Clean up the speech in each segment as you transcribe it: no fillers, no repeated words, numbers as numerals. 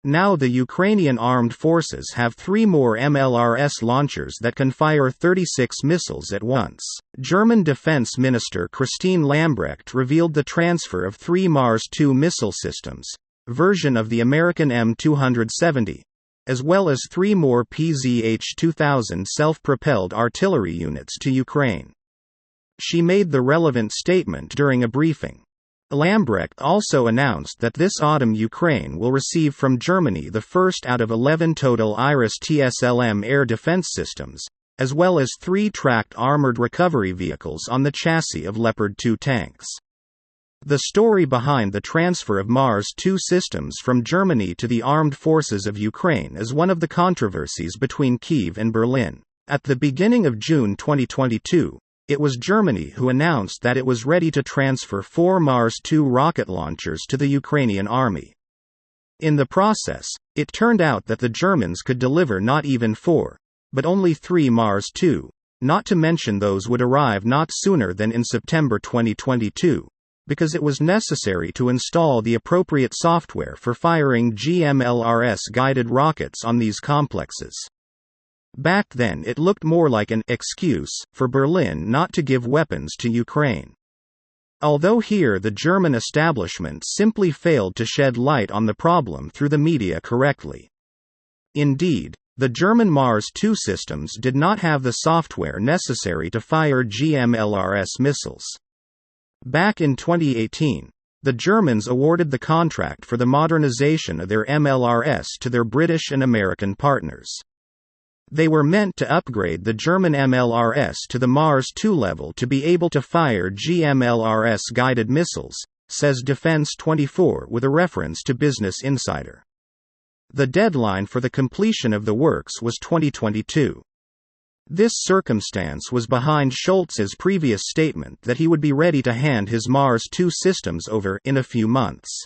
Now the Ukrainian armed forces have 3 more MLRS launchers that can fire 36 missiles at once. German Defense Minister Christine Lambrecht revealed the transfer of 3 Mars 2 missile systems, version of the American M270, as well as 3 more PZH-2000 self-propelled artillery units to Ukraine. She made the relevant statement during a briefing. Lambrecht also announced that this autumn Ukraine will receive from Germany the first out of 11 total IRIS-TSLM air defense systems, as well as 3 tracked armored recovery vehicles on the chassis of Leopard 2 tanks. The story behind the transfer of Mars 2 systems from Germany to the armed forces of Ukraine is one of the controversies between Kyiv and Berlin. At the beginning of June 2022, it was Germany who announced that it was ready to transfer 4 Mars 2 rocket launchers to the Ukrainian army. In the process, it turned out that the Germans could deliver not even 4, but only 3 Mars 2, not to mention those would arrive not sooner than in September 2022, because it was necessary to install the appropriate software for firing GMLRS-guided rockets on these complexes. Back then it looked more like an excuse for Berlin not to give weapons to Ukraine. Although here the German establishment simply failed to shed light on the problem through the media correctly. Indeed, the German Mars 2 systems did not have the software necessary to fire GMLRS missiles. Back in 2018, the Germans awarded the contract for the modernization of their MLRS to their British and American partners. They were meant to upgrade the German MLRS to the Mars 2 level to be able to fire GMLRS-guided missiles, says Defense 24 with a reference to Business Insider. The deadline for the completion of the works was 2022. This circumstance was behind Scholz's previous statement that he would be ready to hand his Mars 2 systems over in a few months.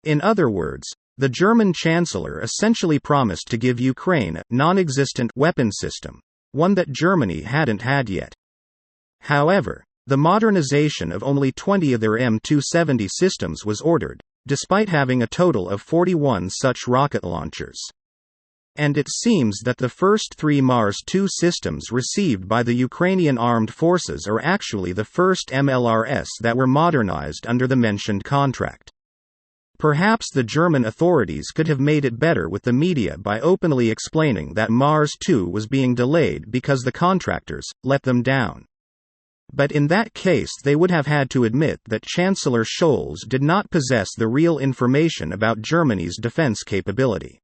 In other words, the German Chancellor essentially promised to give Ukraine a non-existent weapon system, one that Germany hadn't had yet. However, the modernization of only 20 of their M270 systems was ordered, despite having a total of 41 such rocket launchers. And it seems that the first 3 Mars 2 systems received by the Ukrainian armed forces are actually the first MLRS that were modernized under the mentioned contract. Perhaps the German authorities could have made it better with the media by openly explaining that Mars 2 was being delayed because the contractors let them down. But in that case they would have had to admit that Chancellor Scholz did not possess the real information about Germany's defense capability.